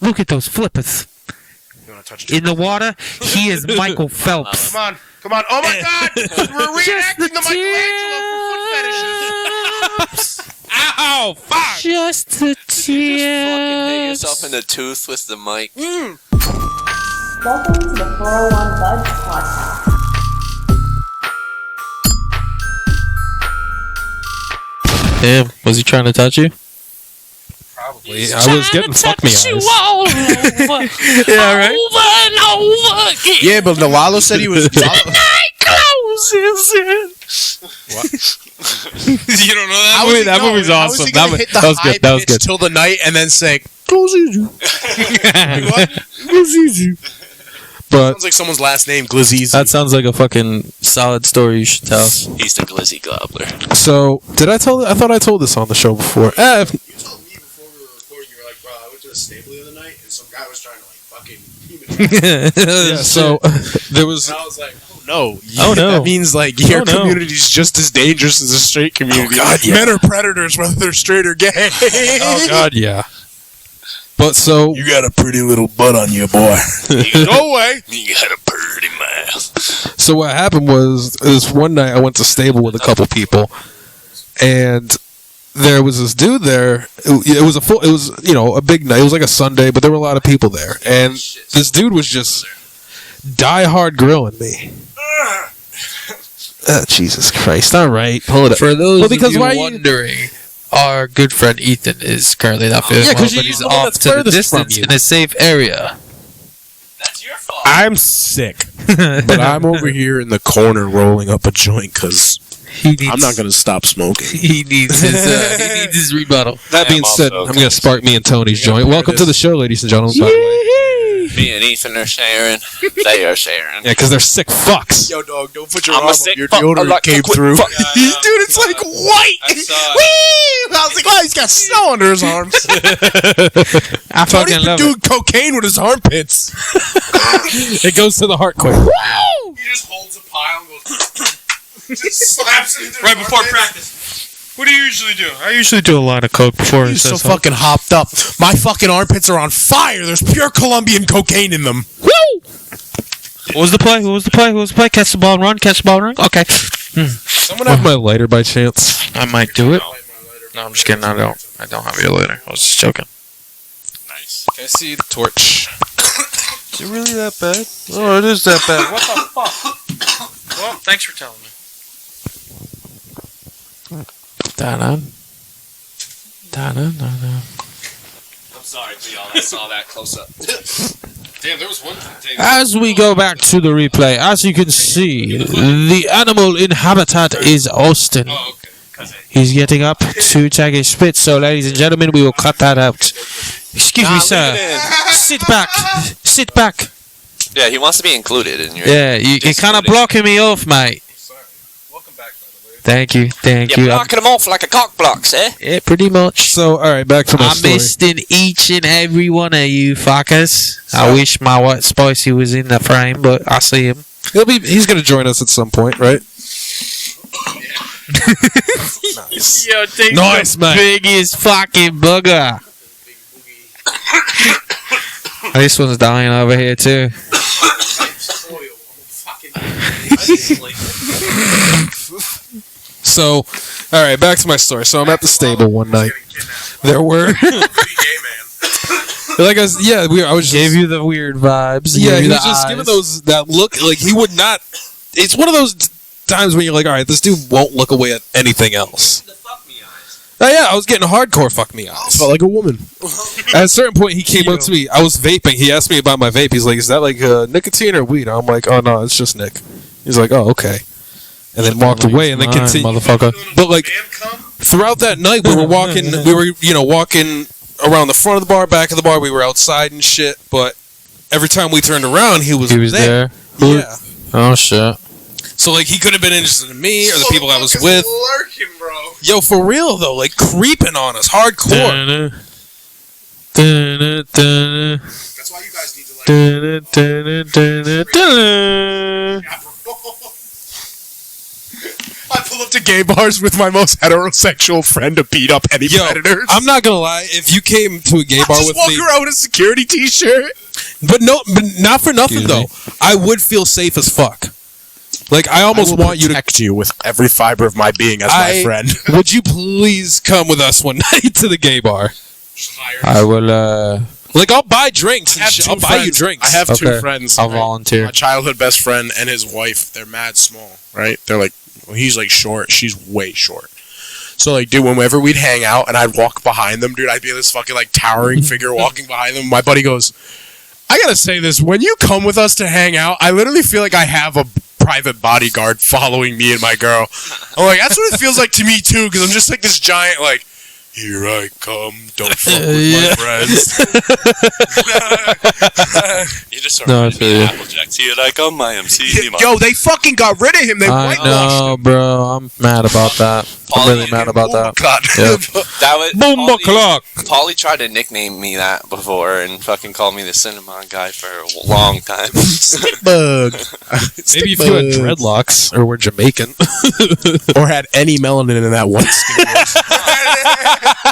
Look at those flippers. You want to touch In the water, he is Michael Phelps. Come on. Oh my God! We're reenacting the Michelangelo for foot fetishes. Ow! Fuck! Just the Did you just fucking hit tips. yourself in the tooth with the mic? Welcome to the 401 Buds Podcast. Damn, was he trying to touch you? Probably. I was getting fuck me eyes. all over. Yeah, right. Over and over again. Yeah, but Lalo said he was. Night closes in. What? You don't know that How movie? is he That going? movie's How is awesome. he gonna That hit the was high good. That was pitch good. till the night and then say, Glizzy. What? But Sounds like someone's last name, Glizzy. that sounds like a fucking solid story you should tell. He's the glizzy gobbler. So, did I tell? I thought I told this on the show before. You told me before we were recording, you were like, bro, I went to the stable the other night and some guy was trying to like fucking Yeah, so there was. And I was like, oh no. Oh, no. That means like your Oh, no. community's just as dangerous as a straight community. Oh, God, yeah. Men are predators whether they're straight or gay. Oh God, yeah. But so You got a pretty little butt on you, boy. Go away. You got a pretty mouth. So what happened was this one night I went to stable with a couple people, and there was this dude there. It was a big night. It was like a Sunday, but there were a lot of people there, and this dude was just die hard grilling me. Jesus Christ! All right, pull it up. For those Well, because of you why you- wondering, our good friend Ethan is currently not feeling Yeah, well, 'cause but you he's know one off that's to the furthest from distance you. in a safe area. That's your fault. I'm sick, but I'm over here in the corner rolling up a joint because He needs, I'm not going to stop smoking. He needs his rebuttal. That being said, I'm going to spark me and Tony's joint. Welcome to the show, ladies and gentlemen. By the way. Me and Ethan are sharing. They are sharing. Yeah, because they're sick fucks. Yo, dog, don't put your I'm a arm up. sick Your fuck. I deodorant like to came quit through. fuck. Dude, it's like white. I saw it. Whee! I was like, wow, he's got snow under his arms. I Tony's fucking been love doing cocaine with his armpits. It goes to the heart quick. He just holds a pile and goes, just slaps it into Right before practice. What do you usually do? I usually do a lot of coke before it He's so says fucking hopped up. My fucking armpits are on fire. There's pure Colombian cocaine in them. What was the play? Catch the ball and run. Catch the ball and run. Okay. Someone have my lighter by chance? I might do it. No, I'm just kidding. I don't have your lighter. I was just joking. Nice. Can I see the torch? Is it really that bad? Oh, it is that bad. What the fuck? Well, thanks for telling me. Da-da. Da-da. I'm sorry to y'all that saw that close up. Damn, there was one thing. As we go back to the replay, as you can see, the animal in habitat is Austin. Oh, okay. He's getting up to take a spit, so ladies and gentlemen, we will cut that out. Excuse me, sir. Sit back. Sit back. Yeah, he wants to be included in your. Yeah, you're kind of blocking me off, mate. Sorry. Welcome back, by the way. Thank you. You're blocking him off like a cock blocks, eh? Yeah, pretty much. So, all right, back to my I story. missed in each and every one of you fuckers. I wish my white spicy was in the frame, but I see him. He's going to join us at some point, right? Nice. Yo, take Nice, the mate. biggest fucking booger. This one's dying over here too. So, all right, back to my story. So I'm at the stable one night. There were, like I was, I was Gave you the weird vibes. yeah, gave he you was the just eyes. giving that look like he would not. It's one of those times when you're like, all right, this dude won't look away at anything else. The fuck me eyes. Oh yeah, I was getting hardcore fuck me eyes. Felt like a woman. At a certain point, he came up to me. I was vaping. He asked me about my vape. He's like, "Is that like nicotine or weed?" I'm like, "Oh no, it's just Nick." He's like, "Oh okay," and then walked away and then continued. motherfucker. But like throughout that night, we were walking. Walking around the front of the bar, back of the bar. We were outside and shit. But every time we turned around, he was there. Yeah. Oh shit. So like he could have been interested in me or the people I was with. Lurking, bro. Yo, for real though, like creeping on us, hardcore. That's why you guys need to like. I pull pull up to gay bars with my most heterosexual friend to beat up any predators. I'm not gonna lie. If you came to a gay bar with walk me, around with a security T-shirt. but not for nothing though, I would feel safe as fuck. Like I almost want you to protect you with every fiber of my being as my friend. Would you please come with us one night to the gay bar? I will. Like I'll buy drinks. And I'll buy you drinks. I have two friends. I'll volunteer. My childhood best friend and his wife. They're mad small, right? They're like, well, he's like short. She's way short. So like, dude, whenever we'd hang out and I'd walk behind them, dude, I'd be this fucking like towering figure walking behind them. My buddy goes, I gotta say this: when you come with us to hang out, I literally feel like I have a private bodyguard following me and my girl. I'm like, that's what it feels like to me too, because I'm just like this giant like. Here I come, don't fuck with my friends. You just reminded me of Applejack. Here I come, my MC. Yo, they fucking got rid of him. They I whitewashed know, him. bro. I'm mad about that. I'm really mad about that. God. Yep. That was Boom o'clock. Polly tried to nickname me that before and fucking called me the cinnamon guy for a long time. Bug. Maybe if you had dreadlocks or were Jamaican. Or had any melanin in that one skin.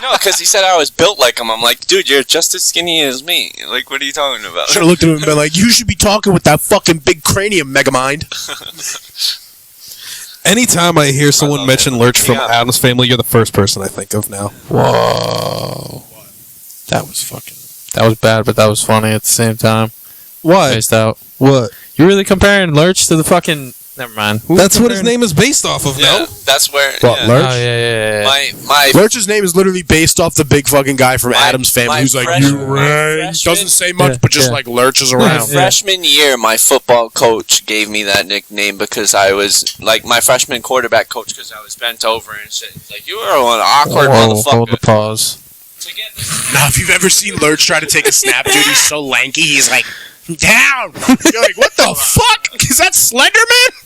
No, because he said I was built like him. I'm like, dude, you're just as skinny as me. Like, what are you talking about? Should have looked at him and been like, you should be talking with that fucking big cranium, Megamind. Anytime I hear someone mention Lurch from Yeah. Adam's Family, you're the first person I think of now. Whoa. That was bad, but that was funny at the same time. Why? Spaced out. What? You're really comparing Lurch to the fucking... Never mind. That's what his name is based off of, Yeah, no? that's where. What, yeah. Lurch? Oh, yeah. My Lurch's name is literally based off the big fucking guy from My- Adam's Family my who's like, freshman- you my right. freshman- Doesn't say much, Yeah, but just yeah. like lurches My around. freshman year, my football coach gave me that nickname because I was like my freshman quarterback coach because I was bent over and shit. He's like, you are an awkward Whoa, hold the motherfucker. pause. To get this- Now, if you've ever seen Lurch try to take a snap, dude, he's so lanky, he's like, down. You're like, what the fuck? Is that Slenderman?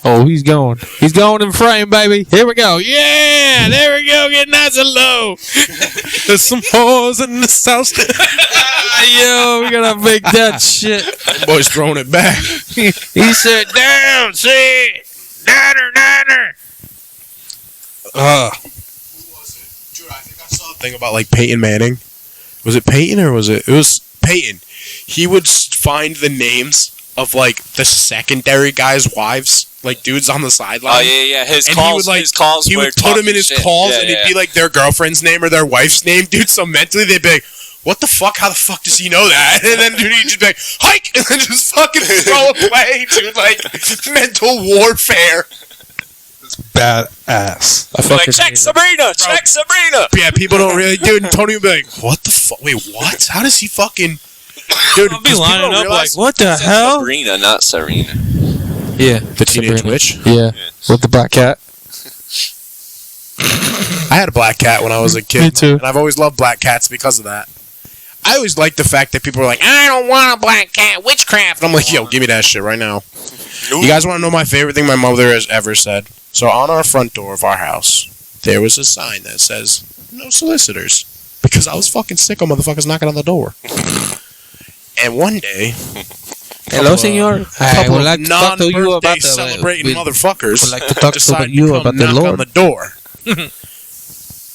Oh, he's going. He's going in frame, baby. Here we go. Yeah, there we go. Get nice and low. There's some hoes in the south. Yo, we gotta make that shit. Boy's throwing it back. He said, down, sit. Niner. Dude, I think I saw a thing about like Peyton Manning. Was it Peyton or was it? It was Peyton. He would find the names of like the secondary guys' wives, like dudes on the sideline. Oh yeah. His And calls. he would like his calls. he were would put them in his talking shit. calls, Yeah, and yeah. it'd be like their girlfriend's name or their wife's name, dude. So mentally, they'd be like, "What the fuck? How the fuck does he know that?" And then dude, he'd just be like, "Hike," and then just fucking throw away, dude. Like mental warfare. Badass. I Like, check Sabrina. Check Sabrina. Yeah, people don't really, dude. And Tony would be like, "What the fuck? Wait, what? How does he fucking?" Dude, I'll be 'cause people lining don't up realize- like, what the Said hell? Sabrina, not Serena. Yeah, The teenage Sabrina. witch. Yeah, with the black cat. I had a black cat when I was a kid. Me too. And I've always loved black cats because of that. I always liked the fact that people were like, I don't want a black cat, witchcraft. And I'm like, yo, give me that shit right now. You guys want to know my favorite thing my mother has ever said? So on our front door of our house, there was a sign that says, no solicitors. Because I was fucking sick of motherfuckers knocking on the door. And one day, Hello, senor. I couple would of like to talk to you non-birthday about the celebrating we motherfuckers would like to talk to decided you to come about the knock Lord. on the door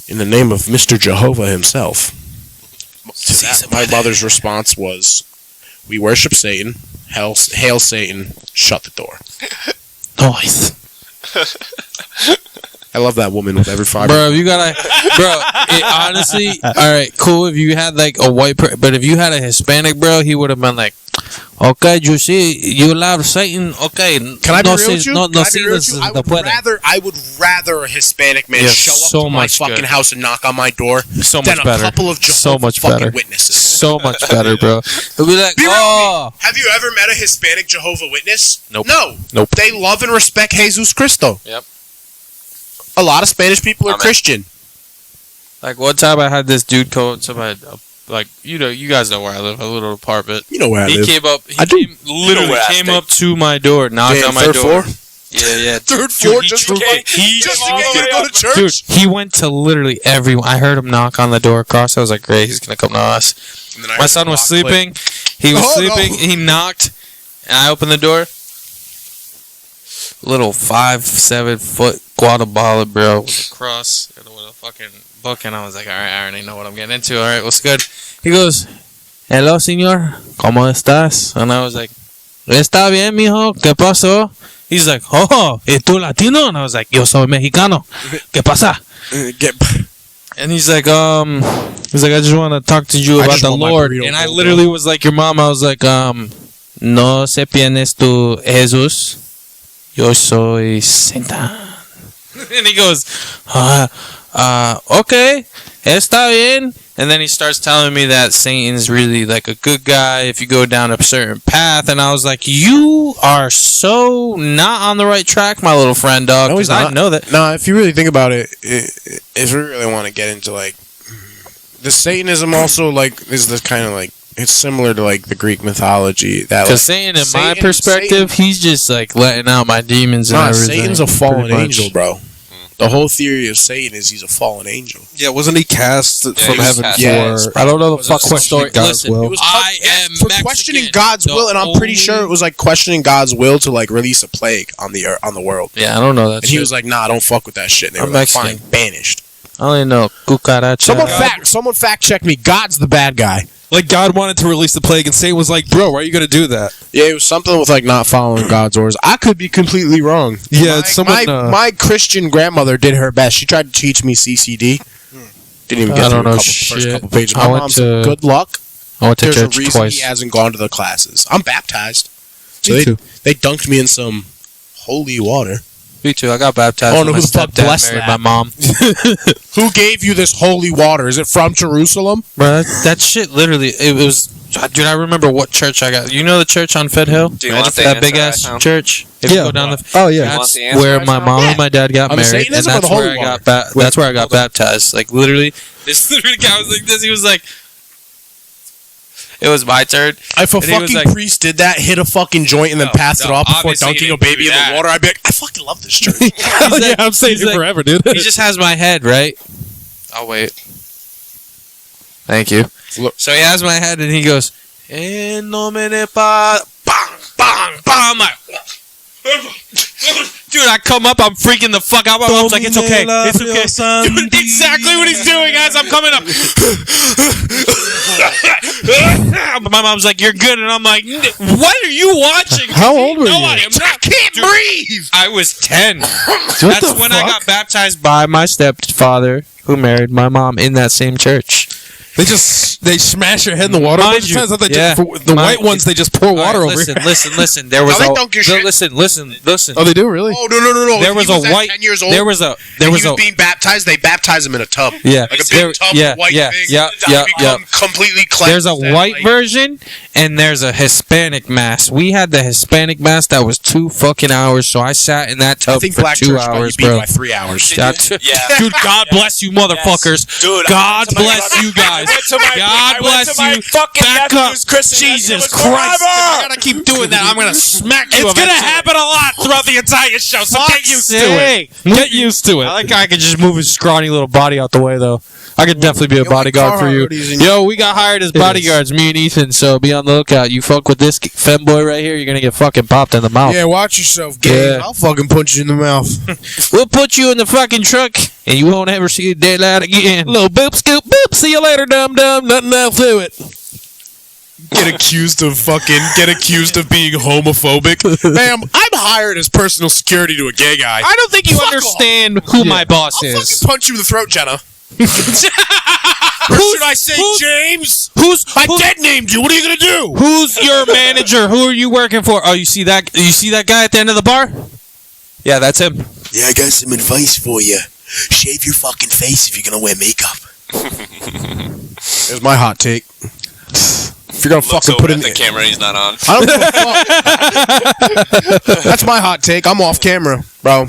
in the name of Mr. Jehovah himself. To that, my mother's response was, "We worship Satan. Hail Satan! Shut the door." Nice. I love that woman with every fiber. Bro, you gotta, honestly, all right, cool. If you had like a white, but if you had a Hispanic, bro, he would have been like, okay, you see, you love Satan, okay. Can I be no real with you? No, Can no I be real with sins you? I would rather a Hispanic man Yeah, show up so to my much fucking good. house and knock on my door so than much a better. couple of So Jehovah's much fucking better. witnesses. So much better, bro. It'll be like, Be real oh, Have you ever met a Hispanic Jehovah Witness? Nope. No. Nope. They love and respect Jesus Cristo. Yep. A lot of Spanish people are Amen. Christian. like one time I had this dude come to my, like, you know, you guys know where I live, a little apartment. You know where I He live. came up, he I do. came, literally where I came stay. up to my door, knocked Yeah, on my third door. floor? Yeah. Third floor he just to truly- get he- just to get you to go to church? Dude, he went to literally everyone. I heard him knock on the door across. I was like, great, he's gonna come to us. And then I My heard son the was lock click. sleeping. He was Oh, no. sleeping. He knocked, and I opened the door. Little 5'7" Guatemala, bro, with a cross and with a fucking book, and I was like, all right, I already know what I'm getting into. All right, what's good? He goes, hello, señor, ¿cómo estás? And I was like, está bien, mijo, ¿qué pasó? He's like, oh, ¿y tú latino? And I was like, yo soy mexicano, ¿qué pasa? And he's like, I just want to talk to you about the Lord. And I literally was like your mom. I was like, no se tienes tu Jesús, yo soy Satan. And he goes, okay, está bien. And then he starts telling me that Satan's really like a good guy if you go down a certain path. And I was like, you are so not on the right track, my little friend, dog. No, he's I not. know that. No, if you really think about it, if we really want to get into like the Satanism, also like is this kind of like it's similar to like the Greek mythology. That Because Satan, in my perspective, he's just like letting out my demons and everything. Satan's a fallen pretty much. angel, bro. The whole theory of Satan is he's a fallen angel. Yeah, wasn't he cast from he was heaven cast. for? Yes, I don't know the fuck story. questioning God's Listen, will. It was I am for Mexican. questioning God's The will, and I'm pretty only- sure it was like questioning God's will to like release a plague on the world. Yeah, I don't know that And shit. he was like, "Nah, don't fuck with that shit." And they I'm were like, Mexican. "Fine, banished." I only know cucaracha. Someone fact check me. God's the bad guy. Like God wanted to release the plague, and Satan was like, "Bro, why are you gonna do that?" Yeah, it was something with like not following God's orders. I could be completely wrong. Yeah, my Christian grandmother did her best. She tried to teach me CCD. Didn't even get I through don't know first shit. couple pages. I My went mom to- said, "Good luck." I went to There's church a reason twice. he hasn't gone to the classes. I'm baptized. So Me they too. they dunked me in some holy water. Me too. I got baptized. Oh, when no, my who the fuck stepdad blessed married that? my mom. Who gave you this holy water? Is it from Jerusalem? Bro, that shit literally, it was, dude, I remember what church I got. You know the church on Fed Hill? Do you want the that answer big right ass now? church? If Yeah. you go down the, Oh yeah. You want that's the answer where right my now? mom Yeah. and my dad got On the married, and Satanism or that's the where holy I water? got that's where I got baptized. Like literally, this literally guy was like this. He was like, it was my turn. If a And he was fucking like- priest did that, hit a fucking joint, and then No, passed it no, off before obviously he dunking a didn't do baby in the that. water, I'd be like, I fucking love this church. Hell yeah, I'm saying he's it like- forever, dude. He just has my head, right? I'll wait. Thank you. Look. So he has my head, and he goes, "En nomine pa," bang, bang, bang. I'm like, dude, I come up, I'm freaking the fuck out. My mom's like, it's okay, it's okay. Dude, exactly what he's doing as I'm coming up. My mom's like, you're good, and I'm like, what are you watching? How old were No, you? I am not. I can't breathe. I was 10. What That's the when I fuck? got baptized by my stepfather, who married my mom in that same church. They smash your head in the water. Mind Most you, times, they yeah. just, the Mind- white ones they just pour water over. Listen, listen. There was No, they dunk your shit. listen. Oh, they do really? Oh, no. There If was he a at white. 10 years old, There was a. he was being baptized, they baptize him in a tub. Yeah. Like a There- big tub yeah, of white yeah, thing. yeah, to yeah, become completely cleansed. There's a and, white like, version and there's a Hispanic mass. We had the Hispanic mass that was 2 fucking hours, so I sat in that I tub think for Black 2 Church hours, might be beat bro. by 3 hours. That's- Yeah. Dude, God bless you, motherfuckers. Dude, God bless you guys. God bless you. Back up. Jesus Christ. If I gotta keep doing that, I'm gonna smack you. It's gonna eventually. happen a lot throughout the entire show, so get Fuck's used to sake. it. Get used to I it. like how I could just move his scrawny little body out the way, though. I could definitely be a bodyguard for you. Yo, we got hired as bodyguards, me and Ethan, so be on the lookout. You fuck with this femboy right here, you're gonna get fucking popped in the mouth. Yeah, watch yourself, Gabe. Yeah. I'll fucking punch you in the mouth. We'll put you in the fucking truck, and you won't ever see the daylight again. Little boop, scoop, boop. See you later, dum-dum. Nothing else to it. Get accused of being homophobic. Ma'am, I'm hired as personal security to a gay guy. I don't think you Fuck understand who my boss I'll is. fucking punch you in the throat, Jenna. Or should I say James? I dead named you. What are you gonna do? Who's your manager? Who are you working for? Oh, you see that? You see that guy at the end of the bar? Yeah, that's him. Yeah, I got some advice for you. Shave your fucking face if you're gonna wear makeup. Here's my hot take. If you're gonna fucking put it in the camera he's not on. I don't give a fuck. That's my hot take. I'm off camera, bro.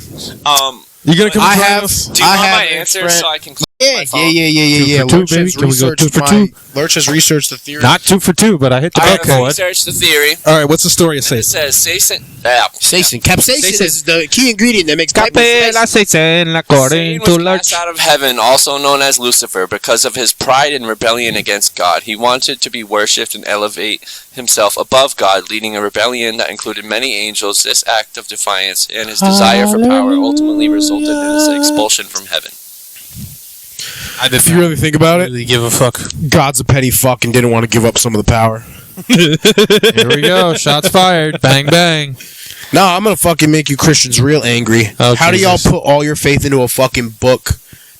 You gonna come? I join have. us? Do you I want have my an answer friend- so I can Yeah. Two for two, baby. Can we go 2 for 2? Lurch has researched the theory. Not 2 for 2, but I hit the I backboard. researched the theory. All right, what's the story of It Satan? says Satan. Capsaicin is the key ingredient that makes Cape la Satan, la Satan to was Lurch. cast out of heaven, also known as Lucifer, because of his pride and rebellion against God. He wanted to be worshipped and elevate himself above God, leading a rebellion that included many angels. This act of defiance and his desire for power ultimately resulted in his expulsion from heaven. If you really think about it, Really give a fuck. God's a petty fuck and didn't want to give up some of the power. Here we go. Shots fired. Bang, bang. No, I'm gonna fucking make you Christians real angry. Oh, How do y'all Jesus. put all your faith into a fucking book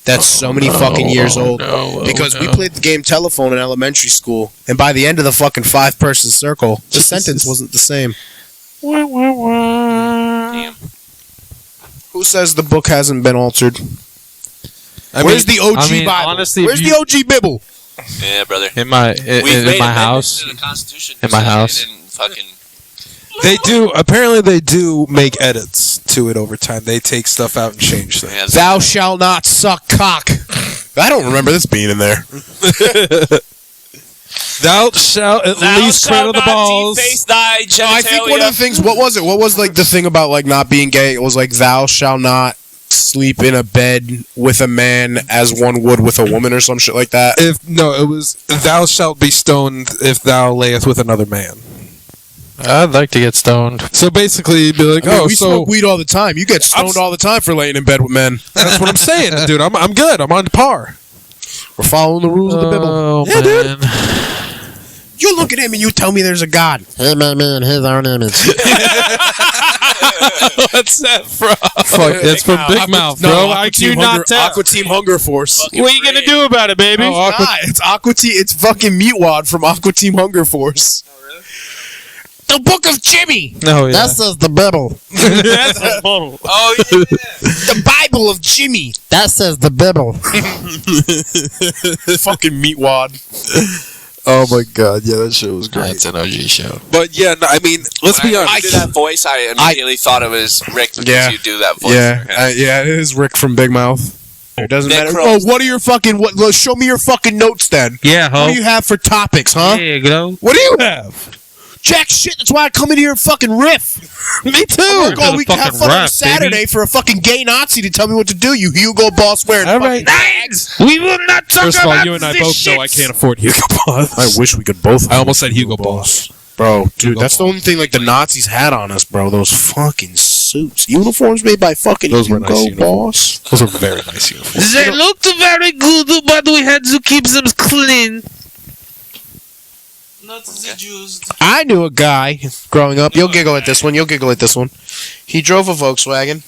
that's so many fucking years old? Because we played the game telephone in elementary school, and by the end of the fucking 5-person circle, the sentence wasn't the same. Damn. Who says the book hasn't been altered? I Where's the OG I mean, Bible? honestly, Where's if the OG Bible? Yeah, brother. in my We've made my amendments house? to the Constitution. In my so house. they didn't fucking. They do. Apparently, they do make edits to it over time. They take stuff out and change things. Yeah, Thou shalt not suck cock. I don't remember this being in there. Thou shalt at least cradle the balls. thy No, I think one of the things. What was it? What was like the thing about like not being gay? It was like thou shalt not sleep in a bed with a man as one would with a woman or some shit like that. It was thou shalt be stoned if thou layeth with another man. I'd like to get stoned. So basically, you'd be like, I mean, oh, we so smoke weed all the time. You get stoned all the time for laying in bed with men. that's what I'm saying, dude. I'm good. I'm on par. We're following the rules of the Bible. Oh, Yeah, dude. man. You look at him and you tell me there's a God. Hey, my man, his our name is. What's that from? Fuck, it's from Big Mouth, bro. I do not tell. Aqua Team Hunger Force. What are you gonna do about it, baby? It's Aqua Team. It's fucking Meatwad from Aqua Team Hunger Force. Oh, really? The Book of Jimmy. No, yeah. That says the Bible. Oh yeah. The Bible of Jimmy. That says the Bible. Fucking Meatwad. Oh my god, yeah, that shit was great. That's an OG show. But yeah, no, I mean, let's be When I honest. did that voice, I immediately thought it was Rick because Yeah. you do that voice. Yeah, for him. yeah, it is Rick from Big Mouth. It doesn't Nick matter. Rose. Oh, what are your fucking? What? Show me your fucking notes then. Yeah, What do you have for topics, huh? There you go. What do you have? Jack shit. That's why I come in here and fucking riff. Me too. I work all gonna week have fucking fun on a rap, Saturday baby. for a fucking gay Nazi to tell me what to do. You Hugo Boss wearing All fucking right. bags. We will not talk First of all, about you and I this both shit. know I can't afford Hugo Boss. I wish we could both. I almost said Hugo Boss. Bro, dude, Hugo that's the only thing like the Nazis had on us, bro. Those fucking suits, uniforms made by fucking Those were Hugo nice Boss. Those were very nice uniforms. They looked very good, but we had to keep them clean. Not the Jews. I knew a guy growing up. You'll giggle at this one. You'll giggle at this one. He drove a Volkswagen,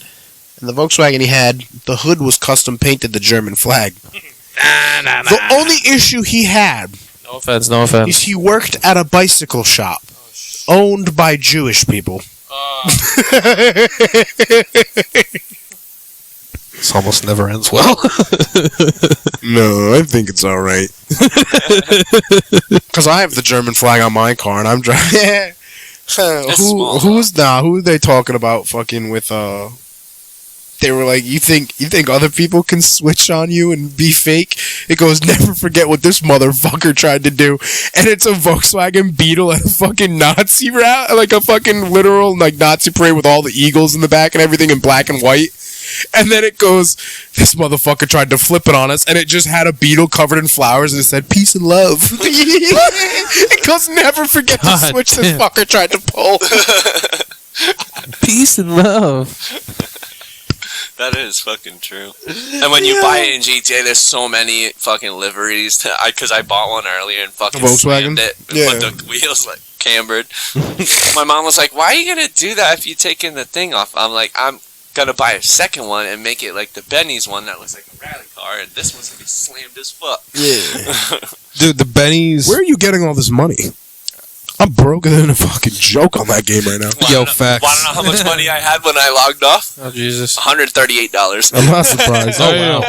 and the Volkswagen he had, the hood was custom painted the German flag. The only issue he had No offense, no offense. is he worked at a bicycle shop owned by Jewish people. This almost never ends well. No, I think it's all right. Because I have the German flag on my car, and I'm driving. small, Who are they talking about? Fucking with They were like, you think other people can switch on you and be fake? It goes, never forget what this motherfucker tried to do. And it's a Volkswagen Beetle at a fucking Nazi route, like a fucking literal like Nazi parade with all the eagles in the back and everything in black and white. And then it goes, this motherfucker tried to flip it on us, and it just had a beetle covered in flowers, and it said, peace and love. It goes, never forget the God switch this damn. fucker tried to pull. Peace and love. That is fucking true. And when you buy it in GTA, there's so many fucking liveries. Because I bought one earlier and fucking Volkswagen? slammed it. And Yeah. put the wheels like cambered. My mom was like, why are you going to do that if you taking the thing off? I'm like, I'm going to buy a second one and make it like the Benny's one that looks like a rally car. And this one's going to be slammed as fuck. Yeah. Dude, the Bennies. Where are you getting all this money? I'm broker than a fucking joke on that game right now. Yo, facts. Want to know how much money I had when I logged off? Oh, Jesus. $138. I'm not surprised. Oh, wow.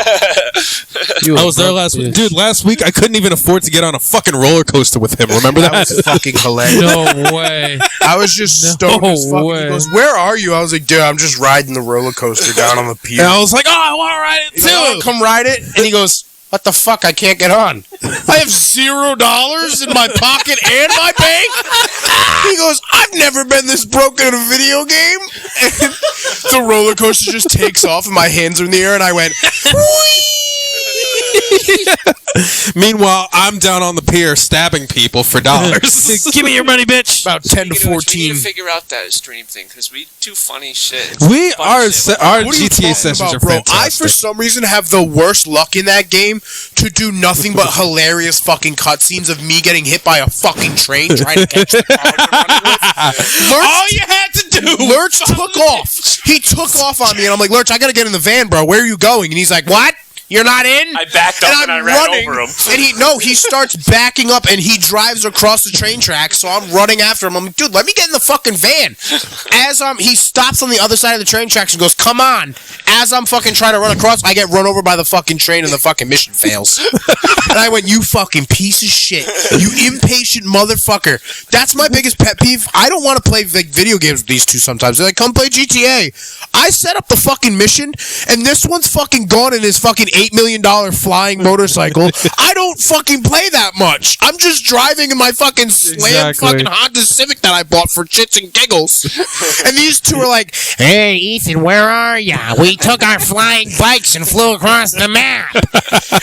I was there last week. Dude, last week I couldn't even afford to get on a fucking roller coaster with him. Remember that? That was fucking hilarious. No way. I was just stoned as fuck. way. He goes, where are you? I was like, dude, I'm just riding the roller coaster down on the pier. And I was like, oh, I want to ride it He's like, "Oh, too. come ride it. And he goes, What the fuck? I can't get on. I have $0 in my pocket and my bank. He goes, I've never been this broken in a video game. And the roller coaster just takes off and my hands are in the air and I went, Meanwhile, I'm down on the pier stabbing people for dollars. Give me your money, bitch. about 10 to We 14. need to figure out that stream thing because we do funny shit. We Fun are shit. our What are you GTA talking sessions about, are bro? I, fantastic. for some reason, have the worst luck in that game to do nothing but hilarious fucking cutscenes of me getting hit by a fucking train trying to catch the car you're running with. All you had to do. Lurch took off. He took off on me, and I'm like, Lurch, I gotta get in the van, bro. Where are you going? And he's like, what? You're not in? I backed up and I ran over him. And he starts backing up and he drives across the train tracks, so I'm running after him. I'm like, dude, let me get in the fucking van. As he stops on the other side of the train tracks and goes, come on. As I'm fucking trying to run across, I get run over by the fucking train and the fucking mission fails. And I went, you fucking piece of shit. You impatient motherfucker. That's my biggest pet peeve. I don't want to play like video games with these two sometimes. They're like, come play GTA. I set up the fucking mission and this one's fucking gone in his fucking $8 million flying motorcycle. I don't fucking play that much. I'm just driving in my fucking slam fucking Honda Civic that I bought for shits and giggles. And these two are like, hey, Ethan, where are ya? We took our flying bikes and flew across the map.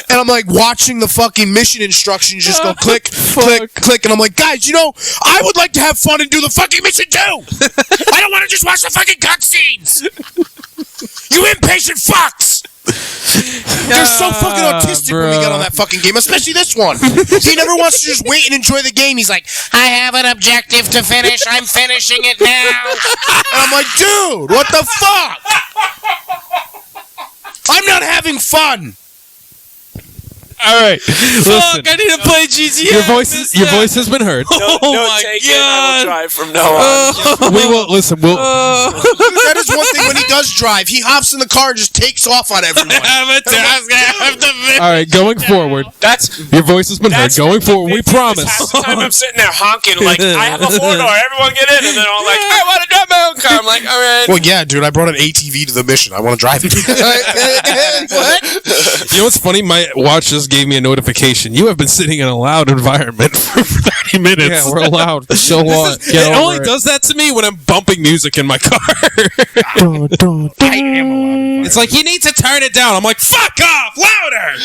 And I'm like watching the fucking mission instructions just go click, click, click. And I'm like, guys, you know, I would like to have fun and do the fucking mission too. I don't want to just watch the fucking cutscenes. You impatient fucks. They're so fucking autistic when we get on that fucking game, especially this one. He never wants to just wait and enjoy the game. He's like, I have an objective to finish. I'm finishing it now. And I'm like, dude, what the fuck? I'm not having fun. All right, listen. I need to play GTA. Your voice has been heard. No, my take God. it. I will drive from now on. We will listen. We'll. That is one thing when he does drive. He hops in the car and just takes off on everyone. All right, going forward, That's your voice has been heard. Going forward, we half promise. the time I'm sitting there honking like I have a 4-door. Everyone get in, and then I'm like, I want to drive my own car. I'm like, all right. Well, yeah, dude, I brought an ATV to the mission. I want to drive it. What? You know what's funny? My watch just gave me a notification. You have been sitting in a loud environment for 30 minutes. Yeah, we're allowed. So what? It only does that to me when I'm bumping music in my car. I am allowed. It's like, you need to turn it down. I'm like, fuck off, louder.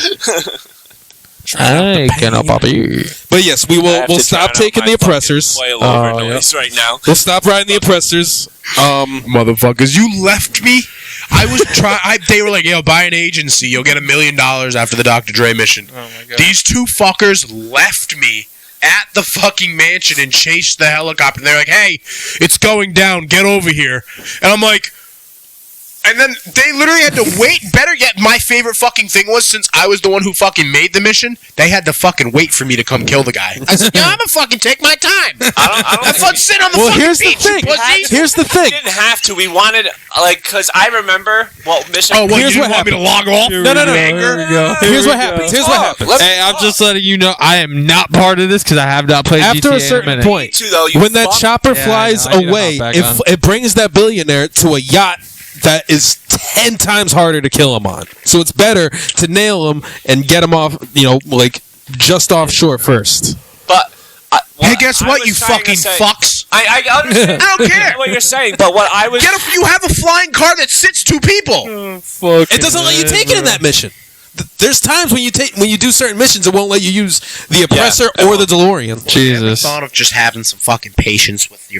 Hey, can I pop you? But yes, we'll stop taking the oppressors. Right now. We'll stop riding the oppressors. Motherfuckers, you left me. I was trying. They were like, "Yo, buy an agency. You'll get $1 million after the Dr. Dre mission." Oh my god. These two fuckers left me at the fucking mansion and chased the helicopter. They're like, "Hey, it's going down. Get over here." And I'm like. And then they literally had to wait. Better yet, my favorite fucking thing was, since I was the one who fucking made the mission, they had to fucking wait for me to come kill the guy. I said, I'm gonna fucking take my time. I don't Have fun sitting on the fucking Here's the beach, thing. you pussies. Here's the We thing. didn't have to. We wanted, like, because I remember, mission. Oh, what, Here's you what didn't want me to log off? No. Anger? Here's what happens. Here's what happens. Hey, I'm just letting you know I am not part of this because I have not played After GTA a certain in a minute. point, Too, though, you when that fuck. chopper Yeah, flies I know. I need to away, hop back on. it brings that billionaire to a yacht that is 10 times harder to kill him on. So it's better to nail him and get him off, like just offshore first. But Hey, guess I what, was you trying to fucking say- fucks? I understand. I don't care. what you're saying, but what I was You have a flying car that sits 2 people. It doesn't let you take it in that mission. There's times when you do certain missions, it won't let you use the oppressor or the DeLorean. Jesus. Thought of just having some fucking patience with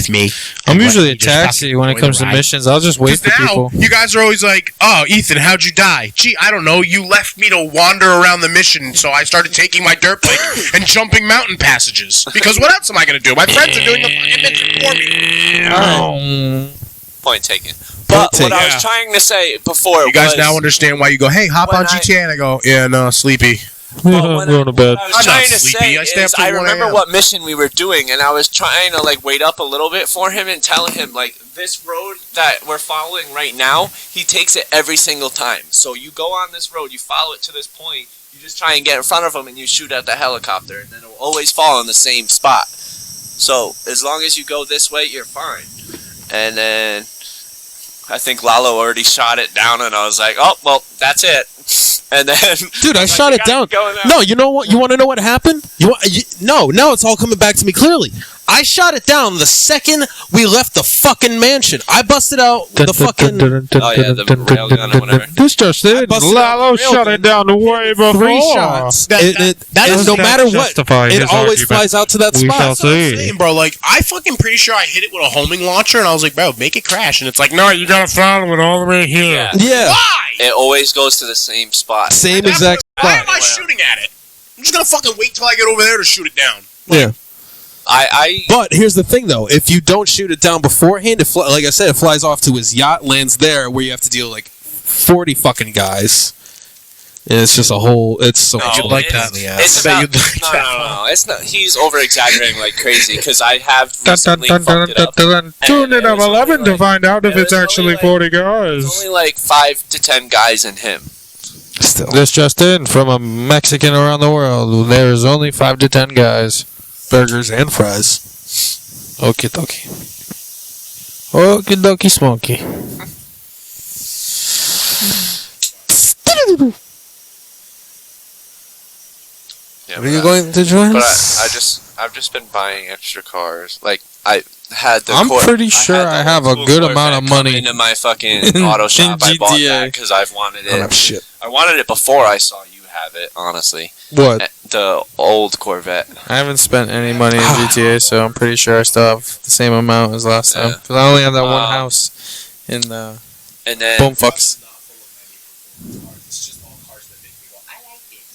me. I'm And usually let a me just taxi fucking when it enjoy the comes to ride. missions. I'll just wait for Now, people. you guys are always like, oh, Ethan, how'd you die? Gee, I don't know. You left me to wander around the mission, so I started taking my dirt bike and jumping mountain passages. Because what else am I going to do? My friends are doing the fucking mission for me. point taken. But what I was trying to say before, You guys was, now understand why you go, hey, hop when on GTA, and I go, yeah, no, sleepy. But Going to bed. What I was I'm trying not to sleepy. say I stay up is till I 1 remember a.m. what mission we were doing, and I was trying to like wait up a little bit for him and tell him like this road that we're following right now, he takes it every single time. So you go on this road, you follow it to this point, you just try and get in front of him, and you shoot at the helicopter, and then it will always fall in the same spot. So as long as you go this way, you're fine. And then I think Lalo already shot it down, and I was like, oh well, that's it. And then, Dude, I shot it down. going out. No, you know what? You want to know what happened? No, now it's all coming back to me clearly. I shot it down the second we left the fucking mansion. I busted out the fucking Oh yeah, the rail gun or whatever. This just it. busted out Lalo the rail shut gun. it down the way before. 3 shots. And no matter what, justify it his always argument. flies out to that We spot. shall That's what I'm see. saying, bro. Like, I fucking pretty sure I hit it with a homing launcher, and I was like, bro, make it crash. And it's like, no, you gotta follow it all the way here. Yeah, Why? It always goes to the same spot. same exact Why spot. am I shooting at it? I'm just gonna fucking wait till I get over there to shoot it down. Yeah. I But here's the thing, though: if you don't shoot it down beforehand, like I said, it flies off to his yacht, lands there, where you have to deal with, like 40 fucking guys. And it's just a whole. It's so much you'd like pain in that. the It's ass. bet about, you'd like no, that. no. It's not. He's over exaggerating like crazy because I have Dun, dun, recently dun, dun, fucked it up. dun, dun. Tune in it at was only 11 to like- find out if it it's was only actually like- 40 It's guys. only like 5 to 10 guys in him. Still. This just in from a Mexican around the world. There's only 5 to 10 guys. Burgers and fries. Okie dokie. Okie dokie smoky. Yeah, Are you going to join But us? I've just been buying extra cars. Like I had the. I'm pretty sure I have a good amount of money into my fucking auto shop. I bought GTA. that because I've wanted I don't have it. shit. I wanted it before I saw you have it. Honestly, What? the old Corvette. I haven't spent any money in GTA, so I'm pretty sure I still have the same amount as last time. Yeah. 'Cause I only have that one house in the And then Boomfucks.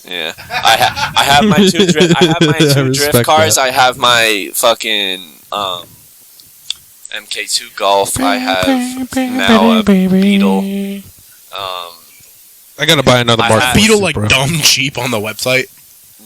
yeah, I have my two I have my I two drift respect cars. that. I have my fucking MK2 Golf. I have now a Beetle. I gotta buy another I Mark. had- Beetle Forster, like bro. dumb cheap on the website.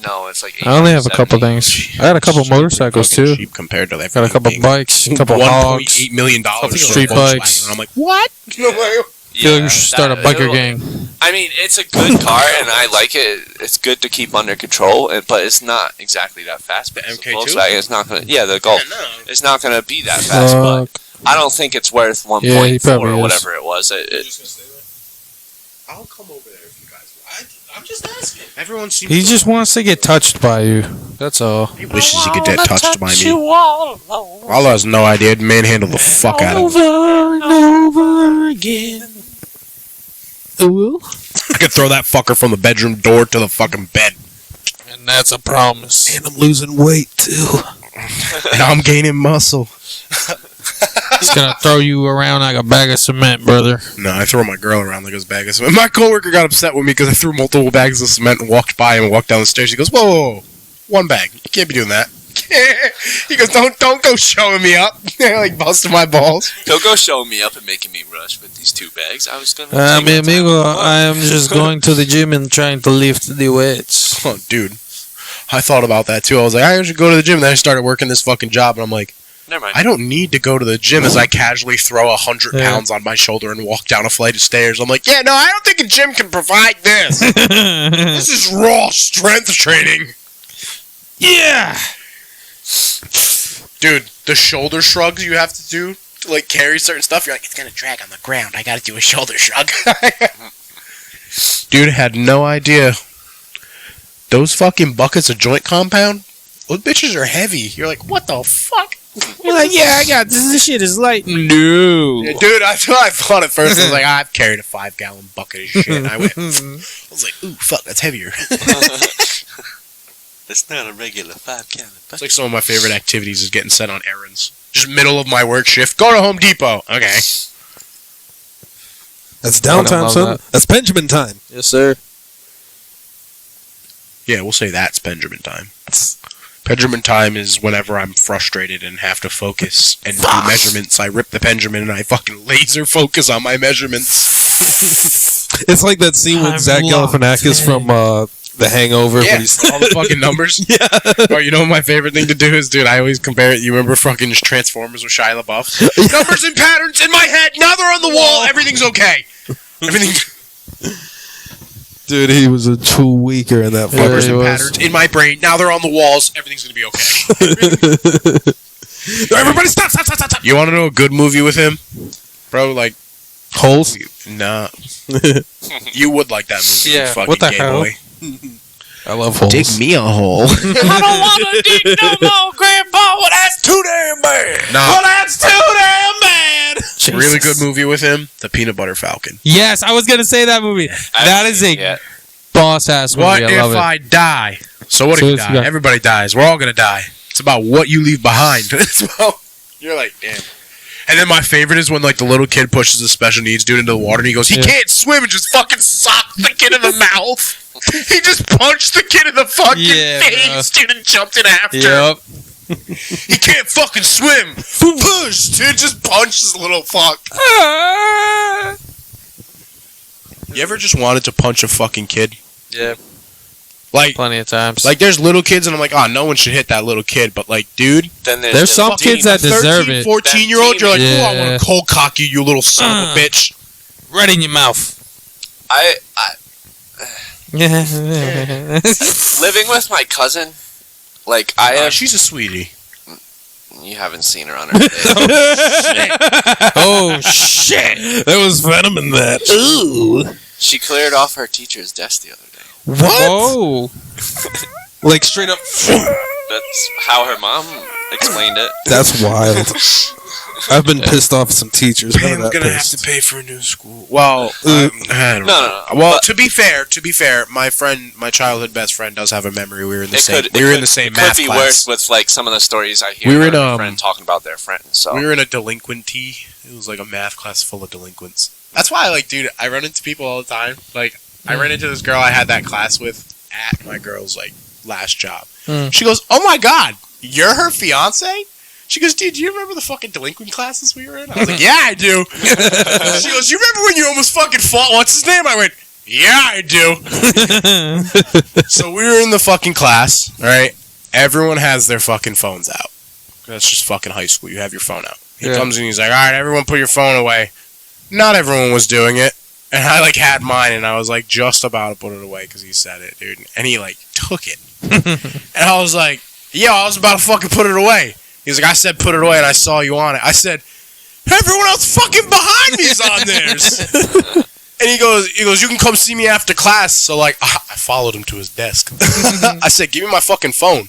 No, it's like. I only have a couple 870. things. I got a couple motorcycles Fucking too. cheap compared to that. Got a couple bikes, a couple hogs. $1.8 million for a street Volkswagen. bikes. And I'm like, what? Feel like you should start a biker gang. I mean, it's a good car, and I like it. It's good to keep under control, but it's not exactly that fast. Because MK2? Volkswagen is not gonna. Yeah, the Golf. Yeah, no. It's not gonna be that fast, but I don't think it's worth 1.4 Yeah, he probably or is. whatever it was. I'll come over there if you guys. I'm just asking. Everyone seems. He just wants to get touched by you. That's all. He wishes he could get touched by me. Allah has no idea. I'd manhandle the fuck out of him. Over and over again. Ooh. I could throw that fucker from the bedroom door to the fucking bed. And that's a promise. And I'm losing weight too. And I'm gaining muscle. He's gonna throw you around like a bag of cement, brother. No, I throw my girl around like a bag of cement. My coworker got upset with me because I threw multiple bags of cement and walked by him and walked down the stairs. He goes, whoa, whoa, whoa. One bag. You can't be doing that. He goes, don't go showing me up. Like busting my balls. He'll go showing me up and making me rush with these 2 bags. I was gonna. take Mi my time. amigo, I am just going to the gym and trying to lift the weights. Oh, dude. I thought about that too. I was like, I should go to the gym. And then I started working this fucking job, and I'm like, Never mind. I don't need to go to the gym as I casually throw 100 Yeah. pounds on my shoulder and walk down a flight of stairs. I'm like, yeah, no, I don't think a gym can provide this. This is raw strength training. Yeah. Dude, the shoulder shrugs you have to do to like carry certain stuff, you're like, it's gonna drag on the ground. I gotta do a shoulder shrug. Dude had no idea. Those fucking buckets of joint compound, those bitches are heavy. You're like, what the fuck? You're like, yeah, I got this. This shit is light. No. Yeah, dude, that's what I thought at first. I was like, I've carried a 5-gallon bucket of shit. And I went, I was like, ooh, fuck, that's heavier. It's not a regular 5-gallon. It's like some of my favorite activities is getting sent on errands. Just middle of my work shift. Go to Home Depot. Okay. That's downtime, love son. that. That's Benjamin time. Yes, sir. Yeah, we'll say that's Benjamin time. Benjamin time is whenever I'm frustrated and have to focus and do measurements. I rip the Benjamin and I fucking laser focus on my measurements. It's like that scene with I'm Zach locked Galifianakis from The Hangover. Yeah, When he's all the fucking numbers. yeah. Oh, you know what my favorite thing to do is, dude, I always compare it. You remember fucking Transformers with Shia LaBeouf? Numbers and patterns in my head. Now they're on the wall. Everything's okay. Everything. Dude, he was a true weaker in that Numbers he and was. patterns in my brain. Now they're on the walls. Everything's gonna be okay. Everybody stop. You want to know a good movie with him, bro? Like Holes. Nah. You would like that movie. Yeah, You fucking what the gay hell? boy. I love holes. Dig me a hole. I don't want to dig no more, Grandpa. Well, that's too damn bad. Nah. Well, that's too damn bad. Really good movie with him. The Peanut Butter Falcon. Yes, I was gonna say that movie. That is a boss ass movie. What I if love it. I die? So what So if you it's die? got- Everybody dies. We're all gonna die. It's about what you leave behind. It's about, you're like, damn. And then my favorite is when like the little kid pushes the special needs dude into the water and he goes, he can't swim, and just fucking socked the kid in the mouth. He just punched the kid in the fucking face, dude, and jumped in after. Yep. He can't fucking swim. Push, dude, just punch this little fuck. You ever just wanted to punch a fucking kid? Yeah. Like, Plenty of times. like there's little kids and I'm like, oh, no one should hit that little kid. But like, dude, Then There's the some teen. kids that deserve it. 14-year-old, you're like, oh, I Yeah. want to cold cock you, you little son of a bitch. right in your mouth. I Yeah. living with my cousin. Like I have. She's a sweetie. You haven't seen her on her day. Oh shit! There was venom in that. Ooh. She cleared off her teacher's desk the other day. What? Whoa! Like straight up. That's how her mom explained it. That's wild. I've been pissed off at some teachers. None I'm of that gonna have pissed. to pay for a new school. Well, Uh, I don't No, know. no, no. Well, But- to be fair, my childhood best friend does have a memory. We were in the It same. could. We were in the same It math could be class. worse with like some of the stories I hear. We were from in, my friend talking about their friends. So We were in a delinquency. It was like a math class full of delinquents. That's why, like, dude, I run into people all the time. Like, I ran into this girl I had that class with at my girl's like last job. She goes, "Oh my god, you're her fiance?" She goes, "Dude, do you remember the fucking delinquent classes we were in?" I was like, "Yeah, I do." She goes, "You remember when you almost fucking fought? What's his name?" I went, "Yeah, I do." So we were in the fucking class, all right? Everyone has their fucking phones out. That's just fucking high school. You have your phone out. He comes in, he's like, "All right, everyone put your phone away." Not everyone was doing it. And I, like, had mine, and I was, like, just about to put it away because he said it, dude. And he, like, took it. And I was like, yo, I was about to fucking put it away. He's like, I said put it away, and I saw you on it. I said, everyone else fucking behind me is on theirs. And he goes, you can come see me after class. So, like, I followed him to his desk. I said, give me my fucking phone. And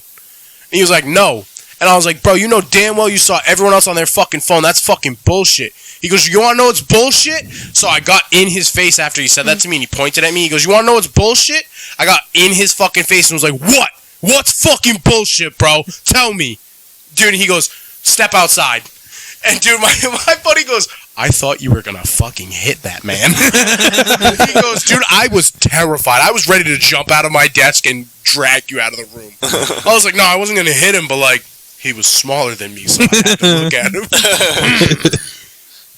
he was like, no. And I was like, bro, you know damn well you saw everyone else on their fucking phone. That's fucking bullshit. He goes, you want to know it's bullshit? So I got in his face after he said that to me, and he pointed at me. He goes, you want to know it's bullshit? I got in his fucking face and was like, what? What's fucking bullshit, bro? Tell me. Dude, and he goes, step outside. And dude, my buddy goes, I thought you were going to fucking hit that man. He goes, dude, I was terrified. I was ready to jump out of my desk and drag you out of the room. I was like, no, I wasn't going to hit him, but like, he was smaller than me, so I had to look at him.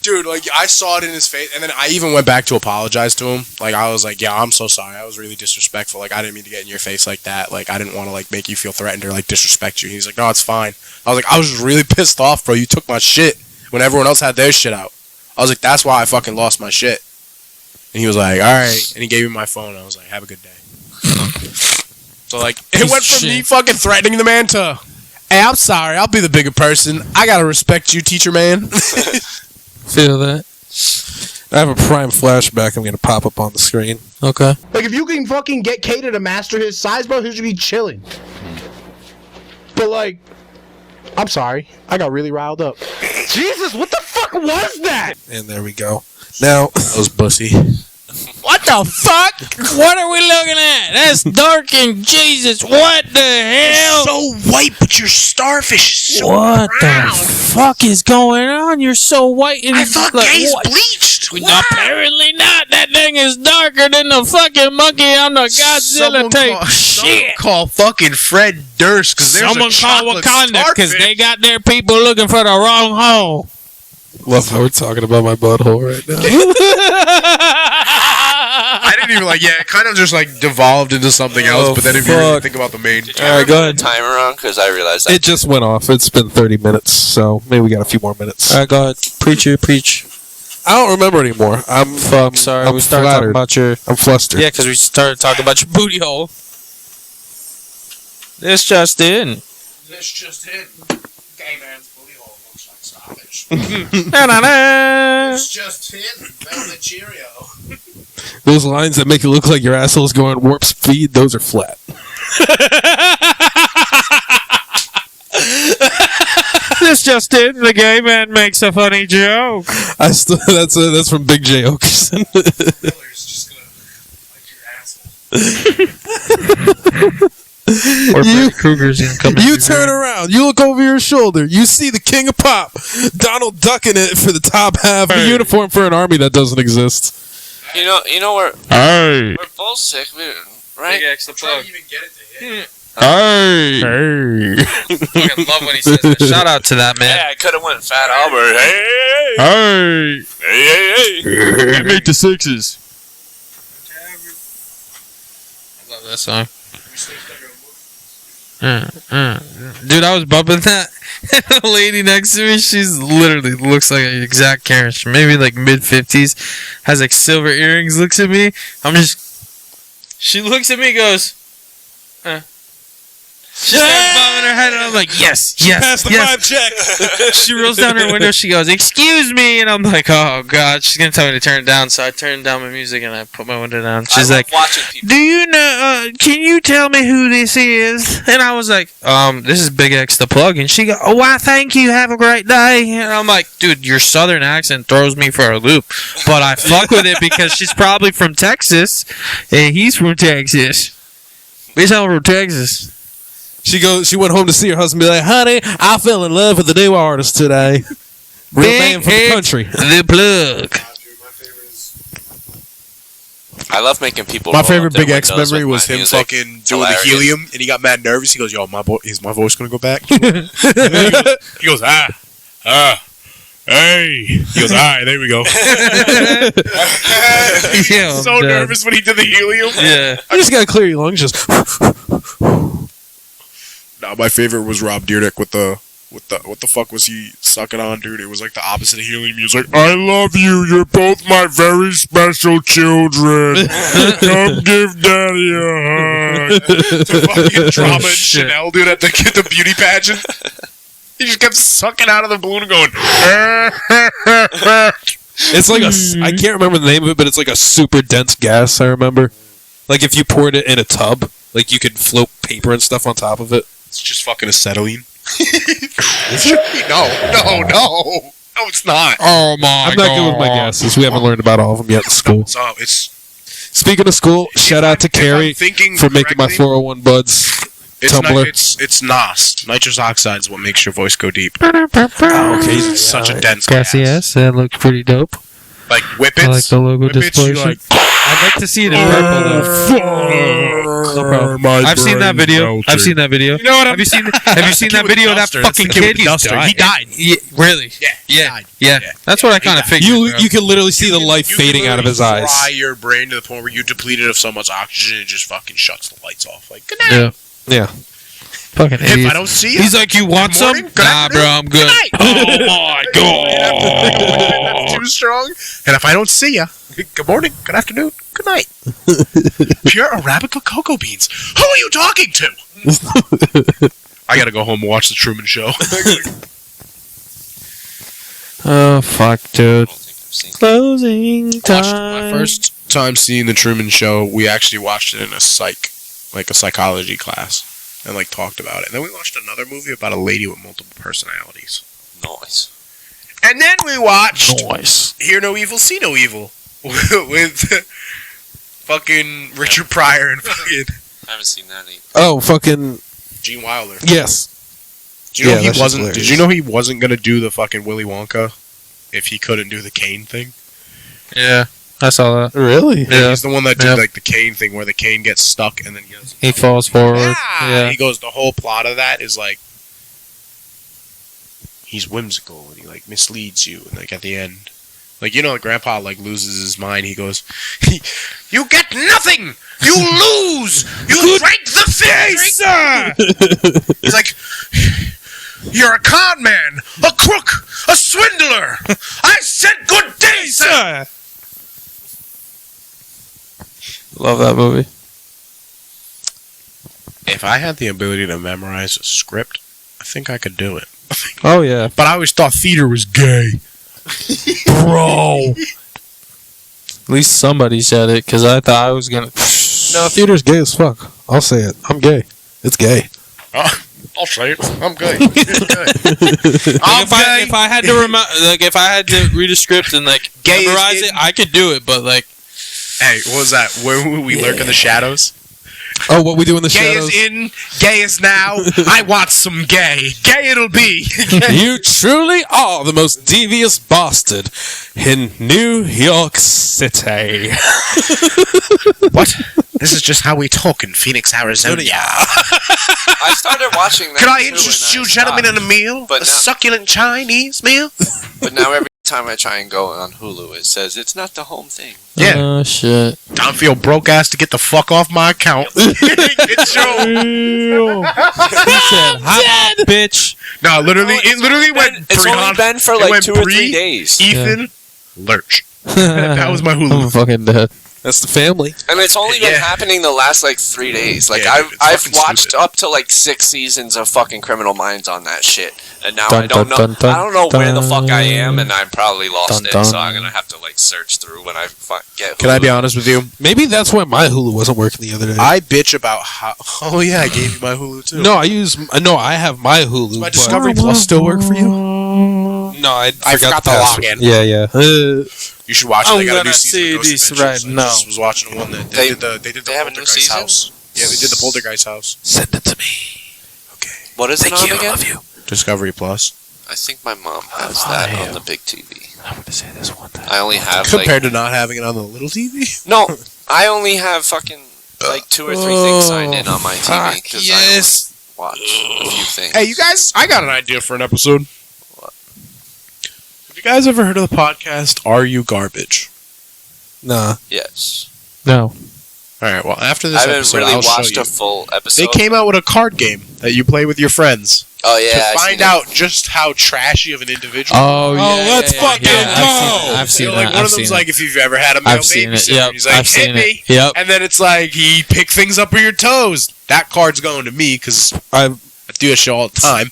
Dude, like, I saw it in his face, and then I even went back to apologize to him. Like, I was like, yeah, I'm so sorry. I was really disrespectful. Like, I didn't mean to get in your face like that. Like, I didn't want to, like, make you feel threatened or, like, disrespect you. He's like, no, it's fine. I was like, I was just really pissed off, bro. You took my shit when everyone else had their shit out. I was like, that's why I fucking lost my shit. And he was like, all right. And he gave me my phone. I was like, have a good day. So, like, it went from me fucking threatening the man to, hey, I'm sorry. I'll be the bigger person. I gotta respect you, teacher man. Feel that? I have a prime flashback I'm going to pop up on the screen. Okay. Like, if you can fucking get Kato to master his size, bro, he should be chilling. But, like, I'm sorry. I got really riled up. Jesus, what the fuck was that? And there we go. Now, That was bussy. What the fuck? What are we looking at? That's dark and Jesus. What the hell? So white, but your starfish is so What brown. the fuck is going on? You're so white and I thought like, gays what? bleached. Wow. Apparently not. That thing is darker than the fucking monkey on the Godzilla tape. Shit. Call fucking Fred Durst because there's Someone a call chocolate Wakanda because starfish. they got their people looking for the wrong hole. love how we're talking about my butthole right now. I didn't even like. Yeah, it kind of just like devolved into something else. But then if you really fuck. think about the main, All right, go ahead. Timer on because I realized that. It just went off. It's been 30 minutes, so maybe we got a few more minutes. All right, go ahead. Preach. I don't remember anymore. I'm Sorry, I'm we started talking flattered. about your... I'm flustered. Yeah, because we started talking about your booty hole. This just in. Gay man's booty hole looks like sausage. Na-na-na. It's just him, Velvet Cheerio. Those lines that make it look like your asshole's going warp speed, those are flat. This just in, the gay man makes a funny joke. That's from Big J Okerson. Miller's just gonna like your asshole. Or Freddy Krueger's gonna come in. You turn around, you look over your shoulder, you see the king of pop, Donald ducking it for the top half, a uniform for an army that doesn't exist. You know we're Hey. both sick, right? Big X the plug. Even get it to him. Hey. Hey. Fucking love when he says that. Shout out to that man. Hey, I could have went Fat Albert. Hey. Make the sixes. I love that song. Dude, I was bumping that. The lady next to me, she's literally looks like an exact Karen. She maybe like mid-50s, has like silver earrings, looks at me. She looks at me, goes, She starts bobbing her head, and I'm like, yes. Pass the yes. 5 check. She rolls down her window, she goes, excuse me, and I'm like, oh god, she's gonna tell me to turn it down. So I turned down my music and I put my window down. She's like, watching people. do you know, can you tell me who this is? And I was like, this is Big X the Plug. And she go, oh, why, thank you, have a great day. And I'm like, dude, your southern accent throws me for a loop, but I fuck with it because she's probably from Texas and he's from Texas. He's all from Texas. She went home to see her husband and be like, honey, I fell in love with the new artist today. Real man from the country. The Plug. I love making people. My roll favorite up their Big X windows memory with was my him music. fucking doing Hilarious. the helium, and he got mad nervous. He goes, "Yo, is my voice gonna go back?" He goes, hey. He goes, all right, there we go. Yeah, so I'm dead. nervous when he did the helium. Yeah. I just gotta clear your lungs. Just No, my favorite was Rob Dyrdek with the what the fuck was he sucking on, dude? It was like the opposite of helium. He was like, I love you. You're both my very special children. Come give daddy a hug. The fucking drama and Chanel, dude, at the beauty pageant. He just kept sucking out of the balloon and going. it's like I can't remember the name of it, but it's like a super dense gas. I remember, like if you poured it in a tub, like you could float paper and stuff on top of it. It's just fucking acetylene. No, it's not. Oh my I'm not good with my guesses. We haven't learned about all of them yet in school. So it's Speaking of school, shout out to Carrie for making my 401 Buds Tumblr. It's NOS. Nitrous oxide is what makes your voice go deep. Oh, okay. It's such a dense Gas, gas. yes, that looked pretty dope. Like whippets. I like the logo Whippets, you display. like, I'd like to see it in purple though. No problem. I've seen that video. I've seen that video. You know what? Have you seen that video of that fucking kid? He died. Yeah, really? Yeah. Yeah. That's what I kind of figured. You can literally see the life fading out of his eyes. Fry your brain to the point where you deplete it of so much oxygen it just fucking shuts the lights off. Like, good night. Yeah. Yeah. Fucking If idiot. I don't see you, He's like, you want good some? morning, good Nah, bro, I'm good. Oh my god. That's too strong. And if I don't see you, good morning, good afternoon, good night. Pure Arabica cocoa beans. Who are you talking to? I gotta go home and watch the Truman Show. Oh, fuck, dude. Closing time. My first time seeing the Truman Show, we actually watched it in a psychology class, and like talked about it. And then we watched another movie about a lady with multiple personalities. Nice. And then we watched Nice. Hear No Evil, See No Evil with fucking Richard Pryor and fucking I haven't seen that either. Oh, fucking Gene Wilder. yes. Do you know Yeah, that's he wasn't? hilarious. Did you know he wasn't gonna do the fucking Willy Wonka if he couldn't do the cane thing? Yeah, I saw that. Really? Yeah. He's the one that did Yeah. like the cane thing where the cane gets stuck and then He falls forward. yeah. He goes. The whole plot of that is like he's whimsical and he like misleads you and like at the end, like like Grandpa like loses his mind. He goes, "You get nothing. You lose. You drank the face." He's like, "You're a con man, a crook, a swindler. I said good day, sir." Love that movie. If I had the ability to memorize a script, I think I could do it. Oh yeah, But I always thought theater was gay. bro. At least somebody said it, because I thought I was gonna. No, theater's gay as fuck. I'll say it. I'm gay. It's gay. I'll say it. I'm gay. It's gay. If I had to if I had to read a script and Gay is memorize in- it, I could do it. But Hey, what was that? Where we lurk in the shadows? Oh, what we do in the Gay shadows? is in, gay is now. I want some gay. Gay it'll be. You truly are the most devious bastard in New York City. What? This is just how we talk in Phoenix, Arizona. I started watching that. Can I too, interest and you gentlemen in stopped. a meal? But A now- succulent Chinese meal? But now every time I try and go on Hulu, it says it's not the home thing. Yeah. oh shit! Don't feel broke ass to get the fuck off my account. Get your... He said, "Hi, bitch." No, literally, it literally went It's only Brianna- been for it like went 2 or 3 Bree, days, Ethan, Lurch. That was my I'm Hulu. fucking dead. That's the family. and it's only been Yeah. happening the last like 3 days. Like Yeah, dude, it's I've fucking watched stupid. up to like 6 seasons of fucking Criminal Minds on that shit, and now Dun, I don't dun, know. dun, I don't know where the fuck I am, dun. and I'm probably lost Dun, it. dun. So I'm gonna have to like search through when I get. Hulu. Can I be honest with you? Maybe that's why my Hulu wasn't working the other day. I bitch about how. Oh yeah, I gave you my Hulu too. No, I have my Hulu. Does my but- Discovery Plus still work for you? No, I forgot the password. login. Yeah. You should watch it. I'm They got a gonna new season see of Ghost this Adventures. right I now. just was watching the one that They- they did the they have a new Poltergeist season? house. Yeah, they did the Poltergeist house. Send it to me. Okay. What is it on again? you. Discovery Plus. I think my mom has that on the big TV. I'm going to say this one time. I only have Compared to not having it on the little TV. no. I only have fucking like 2 or 3 things signed in on my TV because I only watch a few things. Hey, you guys! I got an idea for an episode. What? Have you guys ever heard of the podcast "Are You Garbage"? Nah. Yes. No. All right. Well, after I this haven't episode, really I'll show watched you. a full They episode. came out with a card game that you play with your friends Oh yeah, to I find seen it. out just how trashy of an individual. Oh yeah. let's fucking go! I've seen You know, that. like one I've of them's seen like, it. if you've ever had a male I've seen it. babysitter, Yep. he's like, I've hit seen me. it. Yep. And then it's like he pick things up with your toes. That card's going to me because I do that shit all the time.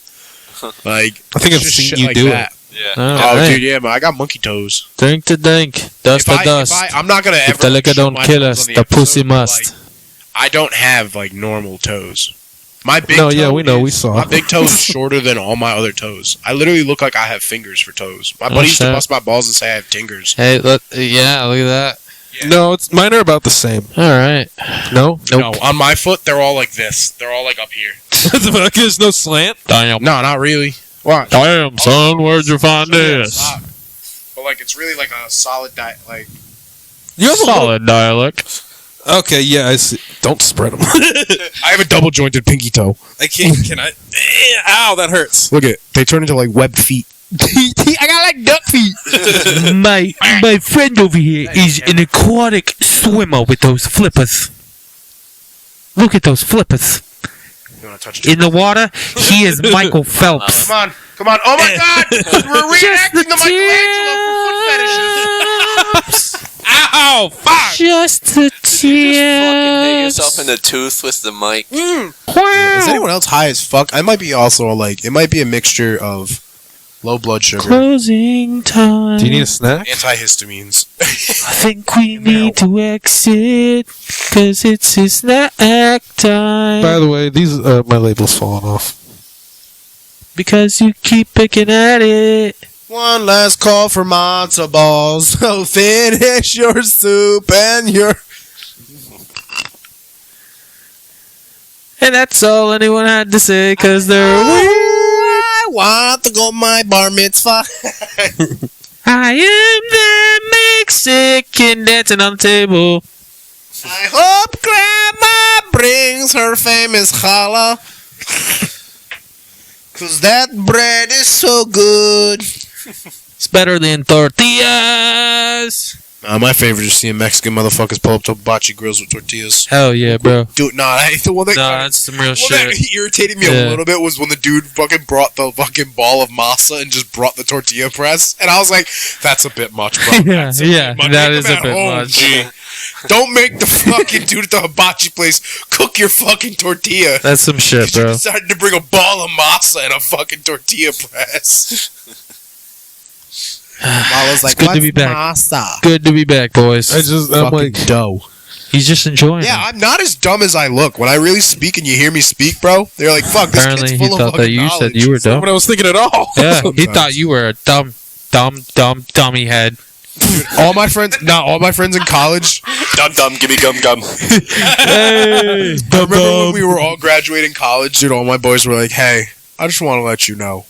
Like I think I've just seen shit you like do that. Yeah. Oh, Alright. dude, yeah, man, I got monkey toes. Drink to drink, dust to dust. I'm not gonna ever. If the liquor show don't my kill toes us, on the episode, pussy but, must. like, I don't have like normal toes. My big No, toe yeah, we know, is- we saw. My big toe is shorter than all my other toes. I literally look like I have fingers for toes. My buddy used to shit. bust my balls and say I have tingers. Hey, look at that. No, it's mine are about the same. All right. No? No, on my foot they're all like this. They're all like up here. There's no slant? Damn. No, not really. What? Damn, son, where'd you find this? But like it's really like a solid like. You have a little... Solid dialect. Okay, yeah, I see. Don't spread them. I have a double jointed pinky toe. I can't. Can I? Ow, that hurts. Look at it. They turn into like webbed feet. I got like duck feet. my friend over here is an aquatic swimmer with those flippers. Look at those flippers. You want to touch it? In the water, he is Michael Phelps. Come on, come on! Oh my God! We're reenacting the Michelangelo for foot fetishes. Ow! Fuck! Just a Did you just fucking hit tear. yourself in the tooth with the mic? Is anyone else high as fuck? I might be also like it might be a mixture of low blood sugar, Closing time. Do you need a snack? antihistamines. I think we need to exit, cause it's his snack time. By the way, these my label's falling off. Because you keep picking at it. One last call for matzo balls. So finish your soup and your. And that's all anyone had to say, cause they're I want to go my bar mitzvah. I am the Mexican dancing on the table. I hope Grandma brings her famous challah. Cause that bread is so good. It's better than tortillas. My favorite is seeing Mexican motherfuckers pull up to hibachi grills with tortillas. Hell yeah, bro. Dude, the one that That's some real that shit. irritated me a little bit was when the dude fucking brought the fucking ball of masa and just brought the tortilla press, and I was like, "That's a bit much, bro." Yeah, yeah, that is a bit much. G. Don't make the fucking dude at the hibachi place cook your fucking tortilla. That's some shit, You bro. decided to bring a ball of masa and a fucking tortilla press. Mala's like, It's good to be back. Masa? Good to be back, boys. I'm like, dough. He's just enjoying Yeah, it. I'm not as dumb as I look. When I really speak and you hear me speak, bro, they're like, "Fuck, this Apparently, kid's he full of thought that fucking you knowledge." said you were dumb. what I was thinking at all. Yeah, he Sometimes. thought you were a dummy head. All my friends in college. Dum give me gum. Hey, I remember when we were all graduating college, dude. All my boys were like, "Hey, I just want to let you know,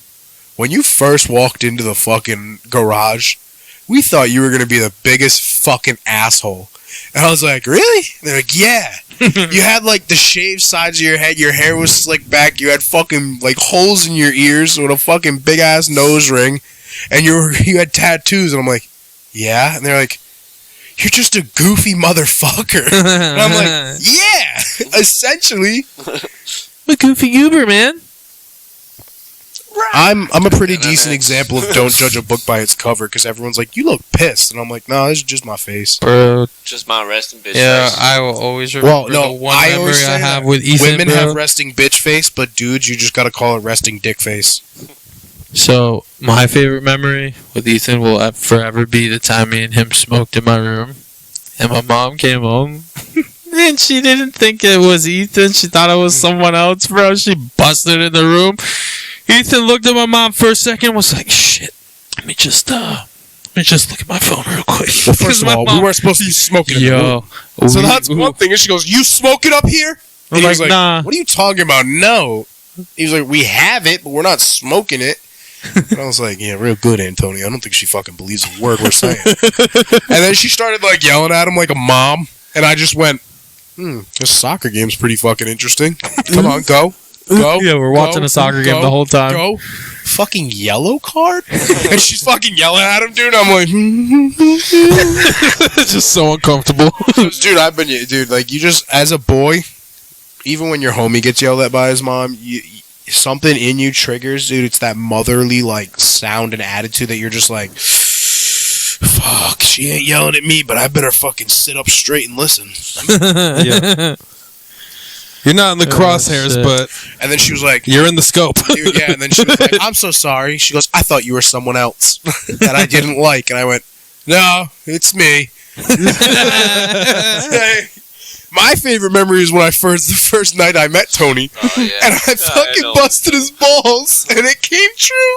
when you first walked into the fucking garage, we thought you were gonna be the biggest fucking asshole." And I was like, "Really?" And they're like, "Yeah." You had like the shaved sides of your head, your hair was slicked back, you had fucking like holes in your ears with a fucking big ass nose ring, and you had tattoos. And I'm like, "Yeah." And they're like, "You're just a goofy motherfucker." And I'm like, "Yeah, essentially." a goofy goober, man. I'm a pretty decent example of don't judge a book by its cover, because everyone's like, "You look pissed," and I'm like, "No, this is just my face." Bro, Just my resting bitch. yeah, face. I will always remember the one I memory always say I have that. with Ethan, Women bro. have resting bitch face, but dudes, you just gotta call it resting dick face. So, my favorite memory with Ethan will forever be the time me and him smoked in my room. And my mom came home. And she didn't think it was Ethan. She thought it was someone else, bro. She busted in the room. Ethan looked at my mom for a second and was like, "Shit, let me just look at my phone real quick." Well, first of all, we weren't supposed to be smoking in the room. Yo. So that's one thing. And she goes, "You smoking up here?" I'm And he was like, like, "Nah." "What are you talking about?" No. He was like, "We have it, but we're not smoking it." And I was like, "Yeah, real good, Antonio. I don't think she fucking believes a word we're saying." And then she started like yelling at him like a mom, and I just went, "This soccer game's pretty fucking interesting. Come on, go." Yeah, we're watching a soccer game the whole time. Go. Fucking yellow card? And she's fucking yelling at him, dude. I'm like, It's just so uncomfortable. dude, like, you just, as a boy, even when your homie gets yelled at by his mom, something in you triggers, dude. It's that motherly, like, sound and attitude that you're just like, fuck, she ain't yelling at me, but I better fucking sit up straight and listen. Yeah. You're not in the crosshairs, shit. but And then she was like, you're in the scope. dude, yeah, and then she was like, "I'm so sorry." She goes, "I thought you were someone else that I didn't like." And I went, "No, it's me." My favorite memory is when the first night I met Tony, Oh, yeah. and I fucking know. busted his balls, and it came true.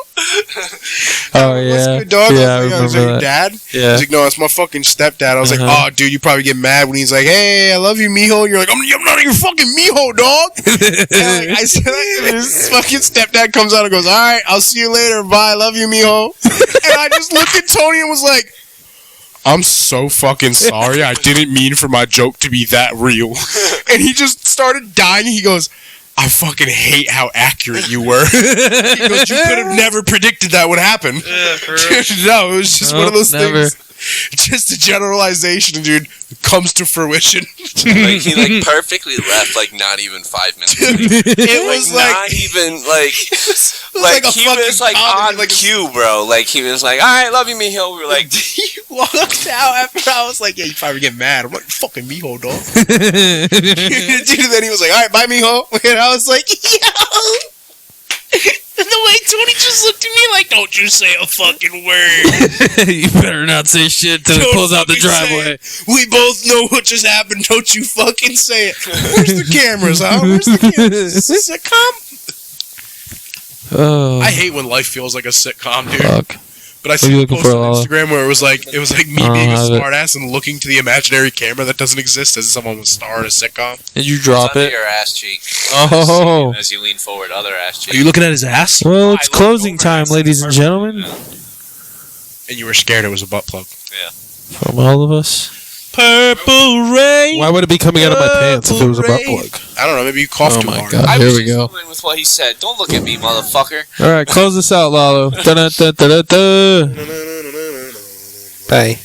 Oh, What's yeah. good, dog? Yeah, I was like, "Is that remember your that. dad?" Yeah. He's like, "No, it's my fucking stepdad." I was like, Uh-huh. "Oh, dude, you probably get mad when he's like, 'Hey, I love you, mijo.' And you're like, I'm not your fucking mijo, dog." And like, I said, and his fucking stepdad comes out and goes, "All right, I'll see you later. Bye. Love you, mijo." And I just looked at Tony and was like, "I'm so fucking sorry. I didn't mean for my joke to be that real." And he just started dying. He goes, "I fucking hate how accurate you were." He goes, "You could have never predicted that would happen." Dude, no, it was just one of those Never. things. Just a generalization, dude, comes to fruition. Like, he like perfectly left like not even 5 minutes. It was like not even like like a he fucking was like comedy, on like a- cue, bro. Like he was like, "All right, love you, Mijo." We were like, he walked out after I was like, "Yeah, you probably get mad." I'm like, "Fucking mijo, dog." Dude, and then he was like, "All right, bye, mijo." And I was like, "Yo." And the way Tony just looked at me like, "Don't you say a fucking word." You better not say shit till he Don't pulls out the fucking say driveway. it. We both know what just happened. Don't you fucking say it. Where's the cameras, huh? Where's the cameras? Is this a sitcom? Oh, I hate when life feels like a sitcom, dude. fuck. But I What are see you a looking post for, on Lala? Instagram where it was like me I don't being a have it. smartass and looking to the imaginary camera that doesn't exist as someone was star in a sitcom. Did you drop under it? your ass cheek. Oh. As you lean forward, other ass cheek. Are you looking at his ass? Well, it's I looked closing over time, and I ladies said, and gentlemen. And you were scared it was a butt plug. From all of us. Purple rain. Why would it be coming out of my pants if it was a butt plug? I don't know. Maybe you coughed Oh too my hard. god, I here was we just go. going with what he said. Don't look at me, motherfucker. Alright, close this out, Lalo. Da-da-da-da-da-da. Bye.